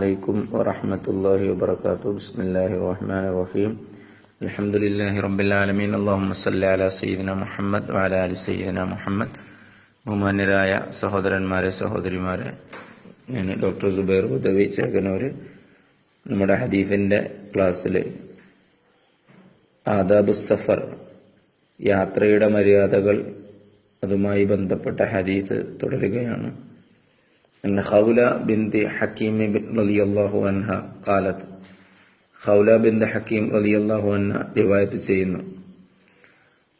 عليكم ورحمة الله وبركاته. بسم الله الرحمن الرحيم. الحمد لله رب العالمين. اللهم صل على سيدنا മുഹമ്മദ് وعلى آل سيدنا മുഹമ്മദ്. ബഹുമാന്യരായ സഹോദരന്മാരെ സഹോദരിമാരെ, ഞാൻ ഡോക്ടർ സുബൈർ ഉദവി ചേകനൂർ. നമ്മുടെ ഹദീസിന്റെ ക്ലാസ്സിൽ ആദാബു സഫർ, യാത്രയുടെ മര്യാദകൾ, അതുമായി ബന്ധപ്പെട്ട ഹദീസ് തുടരുകയാണ്. ഖൗല ബിൻത് ഹക്കീം റളിയല്ലാഹു അൻഹ ഖാലത്ത്, ഖൗല ബിൻത് ഹക്കീം റളിയല്ലാഹു അൻഹ റിവായത്ത് ചെയ്യുന്നു.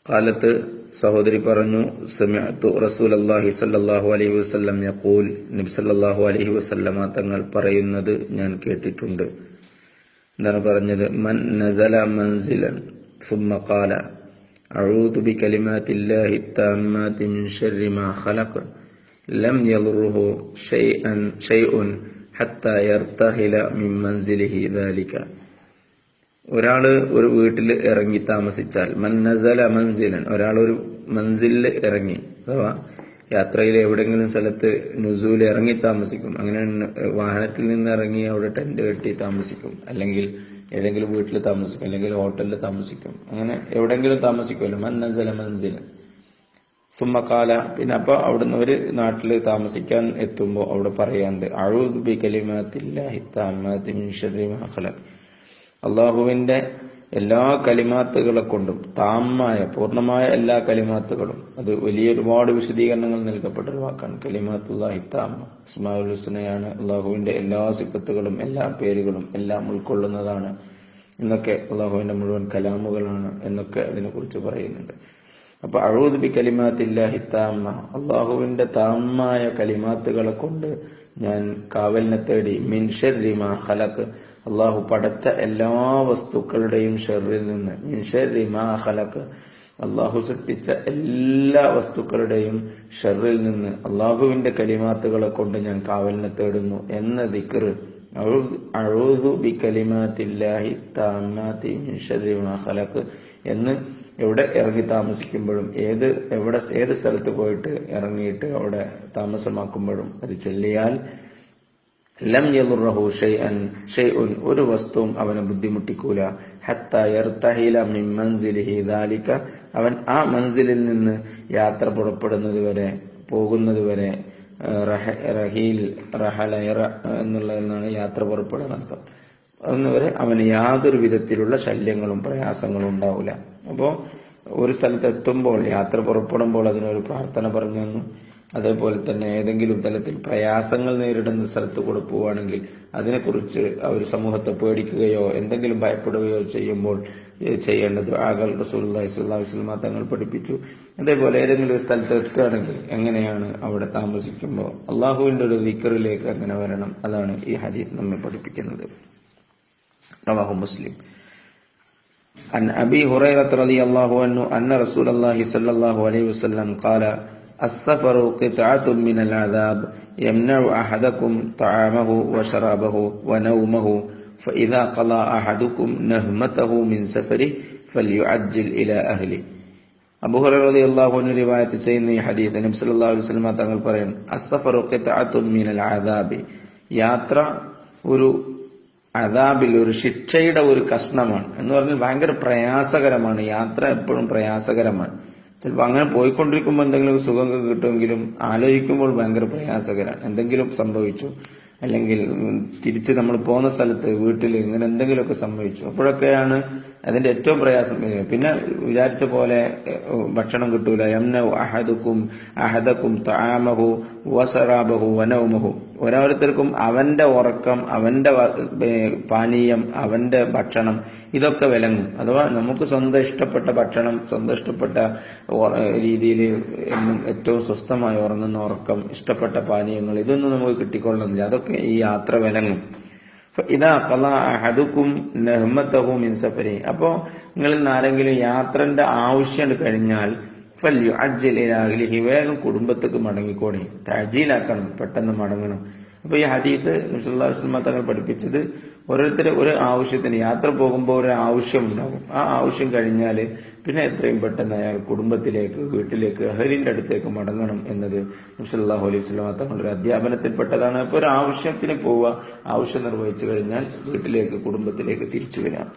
ഖാലത്ത്, സഹോദരി പറഞ്ഞു, സമിഅ്തു റസൂലല്ലാഹി സ്വല്ലല്ലാഹു അലൈഹി വസല്ലം യഖൂൽ, നബി സല്ലല്ലാഹു അലൈഹി വസല്ലമ തങ്ങൾ പറയുന്നത് ഞാൻ കേട്ടിട്ടുണ്ട്. എന്താണ് പറഞ്ഞത്? മൻ നസല മൻസിലൻ സുമ്മ ഖാല അഊദു ബികലിമാത്തില്ലാഹി തമ്മാതി മിൻ ശർരി മാ ഖലഖ ലം യദുറുഹു ഷൈഉൻ ഹത്താ യർതഹില മിൻ മൻസിലിഹി ദാലിക. ഒരാള് ഒരു വീട്ടിൽ ഇറങ്ങി താമസിച്ചാൽ, മൻ നസല മൻസിലൻ, ഒരാൾ ഒരു മൻസിലിൽ ഇറങ്ങി, അഥവാ യാത്രയിൽ എവിടെയെങ്കിലും സ്ഥലത്ത് നുസൂൽ ഇറങ്ങി താമസിക്കും. അങ്ങനെ വാഹനത്തിൽ നിന്ന് ഇറങ്ങി അവിടെ ടെന്റ് കെട്ടി താമസിക്കും, അല്ലെങ്കിൽ ഏതെങ്കിലും വീട്ടിൽ താമസിക്കും, അല്ലെങ്കിൽ ഹോട്ടലിൽ താമസിക്കും, അങ്ങനെ എവിടെയെങ്കിലും താമസിക്കുമല്ലോ. മൻ നസല മൻസിലൻ സുമ്മ ഖാല, പിന്നെ അപ്പൊ അവിടുന്ന് ഒരു നാട്ടിൽ താമസിക്കാൻ എത്തുമ്പോൾ അവിടെ പറയാണ്ട് അഊദു ബികലിമാത്തില്ലാഹി തമ്മാതി മിൻ ശർരി മാ ഖലഖ, അള്ളാഹുവിന്റെ എല്ലാ കലിമാത്തുകളെ കൊണ്ടും, താമായ പൂർണ്ണമായ എല്ലാ കലിമാത്തുകളും, അത് വലിയ ഒരുപാട് വിശദീകരണങ്ങൾ നൽകപ്പെട്ട ഒരു വാക്കാണ്. കലിമാത്തുല്ലാഹി താമ്മ, അസ്മാഉൽ ഹുസ്നയാണ്. അള്ളാഹുവിന്റെ എല്ലാ സിഫത്തുകളും എല്ലാ പേരുകളും എല്ലാം ഉൾക്കൊള്ളുന്നതാണ് എന്നൊക്കെ, അള്ളാഹുവിന്റെ മുഴുവൻ കലാമുകളാണ് എന്നൊക്കെ അതിനെക്കുറിച്ച് പറയുന്നുണ്ട്. അപ്പൊ അഊദു ബികലിമാത്തില്ലാഹി താമ്മ, അള്ളാഹുവിന്റെ താമായ കലിമാത്തുകളെ കൊണ്ട് ഞാൻ കാവലിനെ തേടി, മിൻ ശർരി മാ ഖലഖ, അള്ളാഹു പടച്ച എല്ലാ വസ്തുക്കളുടെയും ഷർറിൽ നിന്ന്, മിൻ ശർരി മാ ഖലഖ, അള്ളാഹു സൃഷ്ടിച്ച എല്ലാ വസ്തുക്കളുടെയും ഷർറിൽ നിന്ന് അള്ളാഹുവിന്റെ കലിമാത്തുകളെ കൊണ്ട് ഞാൻ കാവലിനെ തേടുന്നു എന്ന ദിക്ർ, അഊദു ബികലിമാത്തില്ലാഹി തമ്മാതി മിൻ ശർരി മാ ഖലഖ എന്ന് എവിടെ ഇറങ്ങി താമസിക്കുമ്പോഴും, ഏത് സ്ഥലത്ത് പോയിട്ട് ഇറങ്ങിയിട്ട് അവിടെ താമസമാക്കുമ്പോഴും അത് ചൊല്ലിയാൽ ലം യദുറഹു ഷൈഉൻ, ഒരു വസ്തുവും അവനെ ബുദ്ധിമുട്ടിക്കൂല. ഹത്താ യർതഹില മിൻ മൻസിലിഹി ദാലിക, അവൻ ആ മൻസിലിൽ നിന്ന് യാത്ര പുറപ്പെടുന്നത് വരെ, പോകുന്നത് വരെ. റഹല എന്നുള്ളതെന്നാണ് യാത്ര പുറപ്പെടുന്ന അർത്ഥം. അതുവരെ അവന് യാതൊരു വിധത്തിലുള്ള ശല്യങ്ങളും പ്രയാസങ്ങളും ഉണ്ടാവില്ല. അപ്പോൾ ഒരു സ്ഥലത്ത് എത്തുമ്പോൾ, യാത്ര പുറപ്പെടുമ്പോൾ അതിനൊരു പ്രാർത്ഥന പറഞ്ഞു തന്നു. അതേപോലെ തന്നെ ഏതെങ്കിലും തലത്തിൽ പ്രയാസങ്ങൾ നേരിടുന്ന സ്ഥലത്ത് കൂടെ പോവുകയാണെങ്കിൽ അതിനെക്കുറിച്ച് അവർ സമൂഹത്തെ പേടിക്കുകയോ എന്തെങ്കിലും ഭയപ്പെടുകയോ ചെയ്യുമ്പോൾ ചെയ്യേണ്ട ദുആകൾ റസൂലുള്ളാഹി സ്വല്ലല്ലാഹു അലൈഹി വസല്ലം തങ്ങൾ പഠിപ്പിച്ചു. അതേപോലെ ഏതെങ്കിലും ഒരു സ്ഥലത്ത് എത്തുകയാണെങ്കിൽ എങ്ങനെയാണ് അവിടെ താമസിക്കുമ്പോൾ അള്ളാഹുവിന്റെ ഒരു ദിക്റിലേക്ക് അങ്ങനെ വരണം. അതാണ് ഈ ഹദീസ് നമ്മെ പഠിപ്പിക്കുന്നത്. റവാഹു മുസ്ലിം. عن أبي هريرة رضي الله عنه أن رسول الله صلى الله عليه وسلم قال السفر قطعة من العذاب يمنع أحدكم طعامه وشرابه ونومه فإذا قضى أحدكم نهمته من سفره فليعجل إلى أهله. അബൂ ഹുറൈറ റളിയല്ലാഹു അൻഹു റിവായത്ത് ചെയ്യുന്ന ഈ ഹദീസ് നബി സല്ലല്ലാഹു അലൈഹി വസല്ലം തങ്ങൾ പറയുന്നു, അസ്സഫറു ഖിത്അത്തുൻ മിനൽ അദാബി, യാത്ര ഒരു അദാബിൽ, ഒരു ശിക്ഷയുടെ ഒരു കഷ്ണമാണ് എന്ന് പറഞ്ഞാൽ ഭയങ്കര പ്രയാസകരമാണ്. യാത്ര എപ്പോഴും പ്രയാസകരമാണ്. ചിലപ്പോൾ അങ്ങനെ പോയിക്കൊണ്ടിരിക്കുമ്പോൾ എന്തെങ്കിലും സുഖം കിട്ടുമെങ്കിലും ആലോചിക്കുമ്പോൾ ഭയങ്കര പ്രയാസകരമാണ്. എന്തെങ്കിലും സംഭവിച്ചു, അല്ലെങ്കിൽ തിരിച്ച് നമ്മൾ പോകുന്ന സ്ഥലത്ത് വീട്ടിൽ ഇങ്ങനെ എന്തെങ്കിലുമൊക്കെ സംഭവിച്ചു, അപ്പോഴൊക്കെയാണ് അതിന്റെ ഏറ്റവും പ്രയാസം. പിന്നെ വിചാരിച്ച പോലെ ഭക്ഷണം കിട്ടൂല. യംനഉ അഹദക്കും തആമഹു വസറാബഹു വനൗമഹു, ഓരോരുത്തർക്കും അവന്റെ ഉറക്കം, അവന്റെ പാനീയം, അവന്റെ ഭക്ഷണം, ഇതൊക്കെ വിലങ്ങും. അഥവാ നമുക്ക് സ്വന്തം ഇഷ്ടപ്പെട്ട ഭക്ഷണം, സ്വന്തം ഇഷ്ടപ്പെട്ട രീതിയിൽ എന്നും ഏറ്റവും സ്വസ്ഥമായി ഉറങ്ങുന്ന ഉറക്കം, ഇഷ്ടപ്പെട്ട പാനീയങ്ങൾ, ഇതൊന്നും നമുക്ക് കിട്ടിക്കൊള്ളുന്നില്ല. അതൊക്കെ ഈ യാത്ര വിലങ്ങും. ഇതാ ഖളാ അഹദുക്കും നഹ്മതഹു മിൻ സഫരി, അപ്പോ നിങ്ങളിൽ ആരെങ്കിലും യാത്രന്റെ ആവശ്യം കഴിഞ്ഞാൽ ഫല്യുഅജ്ജിൽ ഇലാ അഹ്ലിഹി, വേഗം കുടുംബത്തേക്ക് മടങ്ങിക്കോണി. തഅജീലാക്കണം, പെട്ടെന്ന് മടങ്ങണം. അപ്പൊ ഈ ഹദീസ് നബി സല്ലല്ലാഹു അലൈഹി വസല്ലം തങ്ങൾ പഠിപ്പിച്ചത് ഓരോരുത്തരും ഒരു ആവശ്യത്തിന് യാത്ര പോകുമ്പോൾ ഒരു ആവശ്യം ഉണ്ടാകും. ആ ആവശ്യം കഴിഞ്ഞാൽ പിന്നെ എത്രയും പെട്ടെന്ന് അയാൾ കുടുംബത്തിലേക്ക്, വീട്ടിലേക്ക്, അഹലിന്റെ അടുത്തേക്ക് മടങ്ങണം എന്നത് നബി സല്ലല്ലാഹു അലൈഹി വസല്ലം തങ്ങളുടെ ഒരു അധ്യാപനത്തിൽപ്പെട്ടതാണ്. അപ്പോൾ ഒരു ആവശ്യത്തിന് പോവുക, ആവശ്യം നിർവഹിച്ചു കഴിഞ്ഞാൽ വീട്ടിലേക്ക്, കുടുംബത്തിലേക്ക് തിരിച്ചു വരാം.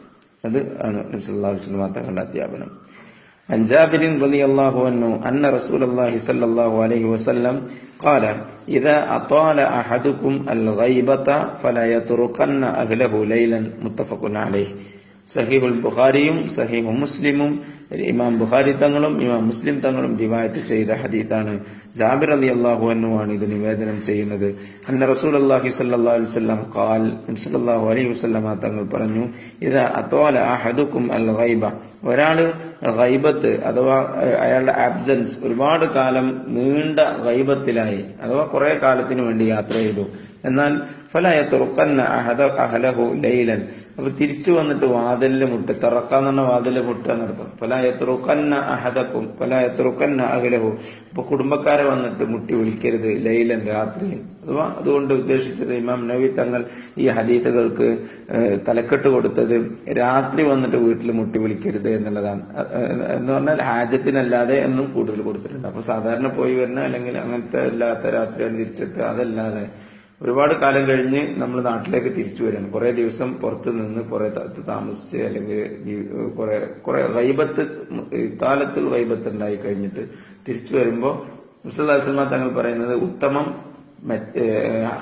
അത് ആണ് നബി സല്ലല്ലാഹു അലൈഹി വസല്ലം തങ്ങളുടെ അധ്യാപനം. عن جابر رضي الله عنه أن رسول الله صلى الله عليه وسلم قال إذا أطال أحدكم الغيبة فلا يتركن أهله ليلا متفق عليه. സഹീഹുൽ ബുഖാരിയും സഹീഹു മുസ്ലിമും ഇമാം ബുഖാരി തങ്ങളും ഇമാം മുസ്ലിം തങ്ങളും റിവായത്ത് ചെയ്ത ഹദീസാണ്. ജാബിർ റളിയല്ലാഹു അൻഹു ആണ് ഇത് നിവേദനം ചെയ്യുന്നത്. അന്ന റസൂലുള്ളാഹി സ്വല്ലല്ലാഹു അലൈഹി വസല്ലം ഖാൽ, സ്വല്ലല്ലാഹു അലൈഹി വസല്ലം തങ്ങൾ പറഞ്ഞു, ഇദാ അത്വാല അഹദുക്കും അൽ ഗൈബ, ഒരാള് ഗൈബത്ത് അഥവാ അയാളുടെ ആബ്സെൻസ്, ഒരുപാട് കാലം നീണ്ട ഗൈബത്തിലായി അഥവാ കുറെ കാലത്തിന് വേണ്ടി യാത്ര ചെയ്തു, എന്നാൽ ഫലാ യതുറക്കന്ന അഹലഹു ലൈലൻ, അപ്പൊ തിരിച്ചു വന്നിട്ട് വാതിലിൽ മുട്ട്, തറക്കാന്ന് പറഞ്ഞ വാതിലിൽ മുട്ടുക എന്നർത്ഥം. ഫലാ യതുറക്കന്ന അഹദക്കും ഫലാ യതുറക്കന്ന അഹലഹു, അപ്പൊ കുടുംബക്കാരെ വന്നിട്ട് മുട്ടി വിളിക്കരുത് ലൈലൻ, രാത്രിയിൽ. അഥവാ അതുകൊണ്ട് ഉദ്ദേശിച്ചത് ഇമാം നബവി തങ്ങൾ ഈ ഹദീസുകൾക്ക് തലക്കെട്ട് കൊടുത്തത് രാത്രി വന്നിട്ട് വീട്ടിൽ മുട്ടി വിളിക്കരുത് എന്നുള്ളതാണ്. എന്ന് പറഞ്ഞാൽ ഹാജത്തിനല്ലാതെ എന്നും കൂടുതൽ കൊടുത്തിട്ടുണ്ട്. അപ്പൊ സാധാരണ പോയി വരുന്ന അല്ലെങ്കിൽ അങ്ങനത്തെ അല്ലാത്ത രാത്രിയാണ് തിരിച്ചെത്തുക, അതല്ലാതെ ഒരുപാട് കാലം കഴിഞ്ഞ് നമ്മൾ നാട്ടിലേക്ക് തിരിച്ചു വരാൻ, കുറെ ദിവസം പുറത്ത് നിന്ന് കുറെ താമസിച്ച് അല്ലെങ്കിൽ കുറെ ഗൈബത്ത്, താലത്തുൽ ഗൈബത്ത് ഉണ്ടായി കഴിഞ്ഞിട്ട് തിരിച്ചു വരുമ്പോൾ റസൂലുള്ളാഹി സ്വല്ലല്ലാഹു അലൈഹി വസല്ലം തങ്ങൾ പറയുന്നത് ഉത്തമം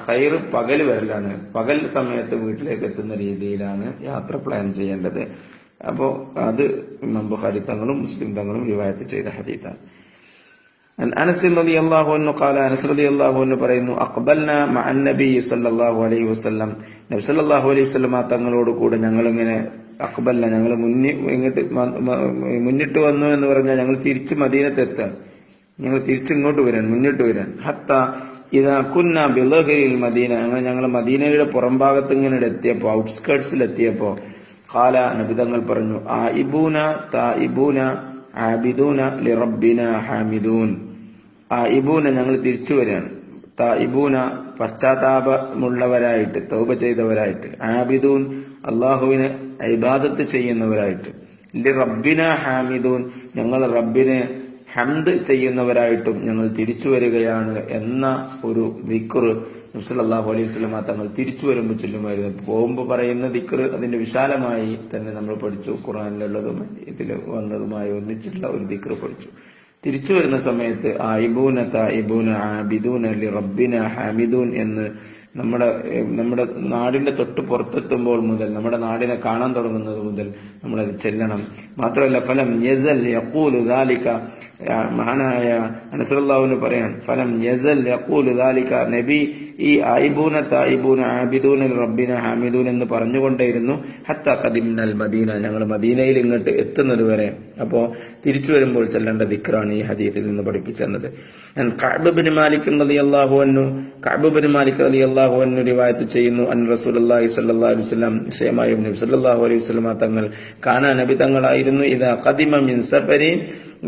ഖൈർ പകൽ വരലാണ്. പകൽ സമയത്ത് വീട്ടിലേക്ക് എത്തുന്ന രീതിയിലാണ് യാത്ര പ്ലാൻ ചെയ്യേണ്ടത്. അപ്പോ അത് ഇമാം ബുഖാരി തങ്ങളും മുസ്ലിം തങ്ങളും റിവായത്ത് ചെയ്ത ഹദീസാണ്. അനസ് റളിയല്ലാഹു അൻഹു ഖാല, അനസ് റളിയല്ലാഹു അൻഹു പറയുന്നു, അഖ്ബൽനാ മഅൻ നബി സല്ലല്ലാഹു അലൈഹി വസല്ലം, നബി സല്ലല്ലാഹു അലൈഹി വസല്ലം തങ്ങളോട് കൂടെ ഞങ്ങളിങ്ങനെ അഖ്ബൽന, ഞങ്ങൾ മുന്നിട്ട് വന്നു എന്ന് പറഞ്ഞാൽ ഞങ്ങൾ തിരിച്ച് മദീനത്തെത്താണ്, ഞങ്ങൾ തിരിച്ചിങ്ങോട്ട് വരാൻ, മുന്നിട്ട് വരാൻ. ഹത്ത ഇദാ കുന്ന ബിളഹരിൽ മദീന, ഞങ്ങൾ മദീനയുടെ പുറംഭാഗത്ത് ഇങ്ങനെ എത്തിയപ്പോ, ഔട്ട്സ്കേർട്സിൽ എത്തിയപ്പോ, ഖാല, നബി തങ്ങൾ പറഞ്ഞു, ആയിബൂന തായിബൂന ആബിദൂന ലിറബ്ബിന ഹാമിദൂൻ. ആയിബൂന, ഞങ്ങൾ തിരിച്ചു വരികയാണ്. തായിബൂന, പശ്ചാത്താപമുള്ളവരായിട്ട്, തൗബ ചെയ്തവരായിട്ട്. ആബിദൂൻ, അള്ളാഹുവിന് ഇബാദത്ത് ചെയ്യുന്നവരായിട്ട്. ലിറബ്ബിന ഹാമിദൂൻ, ഞങ്ങൾ റബ്ബിന് ഹംദ് ചെയ്യുന്നവരായിട്ടും ഞങ്ങൾ തിരിച്ചു വരികയാണ് എന്ന ഒരു ദിക്ർ നബി സല്ലല്ലാഹു അലൈഹി വസല്ലം തങ്ങൾ തിരിച്ചു വരുമ്പോൾ ചൊല്ലുമായിരുന്നു. പോകുമ്പോൾ പറയുന്ന ദിക്ർ അതിന്റെ വിശാലമായി തന്നെ നമ്മൾ പഠിച്ചു. ഖുർആനിലുള്ളതും ഇതിൽ വന്നതുമായി ഒന്നിച്ചിട്ടുള്ള ഒരു ദിക്ർ പഠിച്ചു. തിരിച്ചു വരുന്ന സമയത്ത് ആയിബൂന തായിബൂന ആബിദൂന ലിറബ്ബിന ഹാമിദൂൻ എന്ന് നമ്മുടെ നാടിന്റെ തൊട്ട് പുറത്തെത്തുമ്പോൾ മുതൽ, നമ്മുടെ നാടിനെ കാണാൻ തുടങ്ങുന്നത് മുതൽ നമ്മളത് ചെല്ലണം. മാത്രമല്ല, ഫലം യസൽ യഖൂലു ദാലിക, മഹാനായ അനസ് റളിയല്ലാഹു പറയാണ്, ഫലം യസൽ യഖൂലു ദാലിക, നബി ഈ ആയിബൂന തായിബൂന ആബിദൂന റബ്ബിന ഹാമിദൂൻ എന്ന് പറഞ്ഞുകൊണ്ടേയിരുന്നു. ഹത്ത ഖദിംനൽ മദീന, ഞങ്ങൾ മദീനയിൽ ഇങ്ങോട്ട് എത്തുന്നത് വരെ. അപ്പോ തിരിച്ചു വരുമ്പോൾ ചെല്ലേണ്ട ദിക്റാണ് ഈ ഹദീസിൽ നിന്ന് പഠിപ്പിച്ചത്. കഅബ് ഇബ്നു മാലിക് റളിയല്ലാഹു അൻഹു, കഅബ് ഇബ്നു മാലിക് റളിയല്ലാഹു അൻഹു റിവായത്ത് ചെയ്യുന്നു, അൻ റസൂലുള്ളാഹി സ്വല്ലല്ലാഹു അലൈഹി വസല്ലം, നിശ്ചയമായും നബി സല്ലല്ലാഹു അലൈഹി വസല്ലം തങ്ങൾ, കാന, നബി തങ്ങളായിരുന്നു, ഇദാ ഖദിമ മിൻ സഫരി,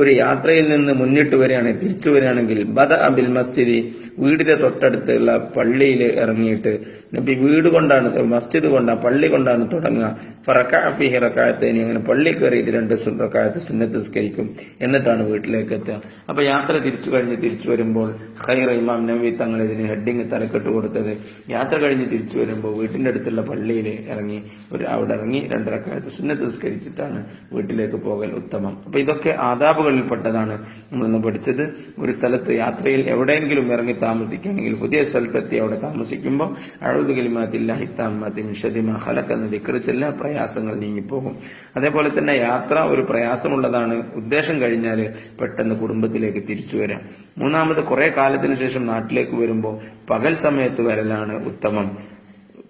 ഒരു യാത്രയിൽ നിന്ന് മുന്നിട്ട് വരികയാണെങ്കിൽ, തിരിച്ചു വരികയാണെങ്കിൽ, ബദഅ ബിൽ മസ്ജിദി, വീടിന്റെ തൊട്ടടുത്തുള്ള പള്ളിയിൽ ഇറങ്ങിയിട്ട്, നബി വീട് കൊണ്ടാണ്, മസ്ജിദ് കൊണ്ടാണ്, പള്ളി കൊണ്ടാണ് തുടങ്ങുക. ഫറകഅ ഫീഹി റകഅത്തൈനി, അങ്ങനെ പള്ളി കയറിയിട്ട് 2 റകഅത്ത് സുന്നത്ത് നിസ്കരിക്കും, എന്നിട്ടാണ് വീട്ടിലേക്ക് എത്തുക. അപ്പൊ യാത്ര തിരിച്ചു കഴിഞ്ഞ് തിരിച്ചു വരുമ്പോൾ ഖൈർ, ഇമാം നബവി തങ്ങൾ ഇതിന് ഹെഡിങ് തലക്കെട്ട് കൊടുത്തത്, യാത്ര കഴിഞ്ഞ് തിരിച്ചു വരുമ്പോൾ വീട്ടിന്റെ അടുത്തുള്ള പള്ളിയിൽ ഇറങ്ങി അവിടെ ഇറങ്ങി 2 റകഅത്ത് സുന്നത്ത് നിസ്കരിച്ചിട്ടാണ് വീട്ടിലേക്ക് പോകൽ ഉത്തമം. അപ്പൊ ഇതൊക്കെ ആദാബുകളിൽപ്പെട്ടതാണ് നമ്മളിന്ന് പഠിച്ചത്. ഒരു സ്ഥലത്ത് യാത്രയിൽ എവിടെയെങ്കിലും ഇറങ്ങി താമസിക്കുകയാണെങ്കിൽ, പുതിയ സ്ഥലത്തെത്തി അവിടെ താമസിക്കുമ്പോൾ അഊദു ബികലിമാത്തില്ലാഹി താമ്മാത്തി മിൻ ശർരി മാ ഖലഖ എന്ന ദിക്ർ ചൊല്ലുക, പ്രയാസങ്ങൾ നീങ്ങിപ്പോകും. അതേപോലെ തന്നെ യാത്ര ഒരു പ്രയാസമുള്ളതാണ്. ഉദ്ദേശം കഴിഞ്ഞാൽ പെട്ടെന്ന് കുടുംബത്തിലേക്ക് തിരിച്ചു വരാം. മൂന്നാമത്, കുറെ കാലത്തിന് ശേഷം നാട്ടിലേക്ക് വരുമ്പോൾ പകൽ സമയത്ത് വരലാണ് ഉത്തമം.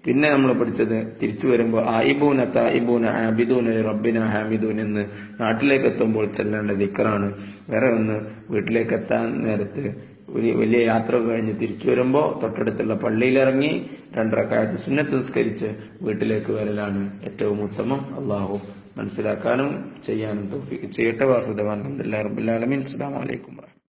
പിന്നെ നമ്മൾ പഠിച്ചത് തിരിച്ചു വരുമ്പോൾ ആയിബൂന തായിബൂന ആബിദൂന റബ്ബിന ഹാമിദൂൻ എന്ന് നാട്ടിലേക്ക് എത്തുമ്പോൾ ചെല്ലേണ്ട ദിക്റാണ്. വേറെ ഒന്ന്, വീട്ടിലേക്ക് എത്താൻ നേരത്ത് ഒരു വലിയ യാത്ര കഴിഞ്ഞ് തിരിച്ചു വരുമ്പോൾ തൊട്ടടുത്തുള്ള പള്ളിയിലിറങ്ങി 2 റകഅത്ത് സുന്നത്ത് നിസ്കരിച്ച് വീട്ടിലേക്ക് വരലാണ് ഏറ്റവും ഉത്തമം. അള്ളാഹു മനസ്സിലാക്കാനും ചെയ്യാനും തൗഫീഖ് ചെയ്യട്ടെ. വാഹുദവാൻ അൽഹംദുലില്ലാഹി റബ്ബിൽ ആലമീൻ. അസ്സലാമു അലൈക്കും.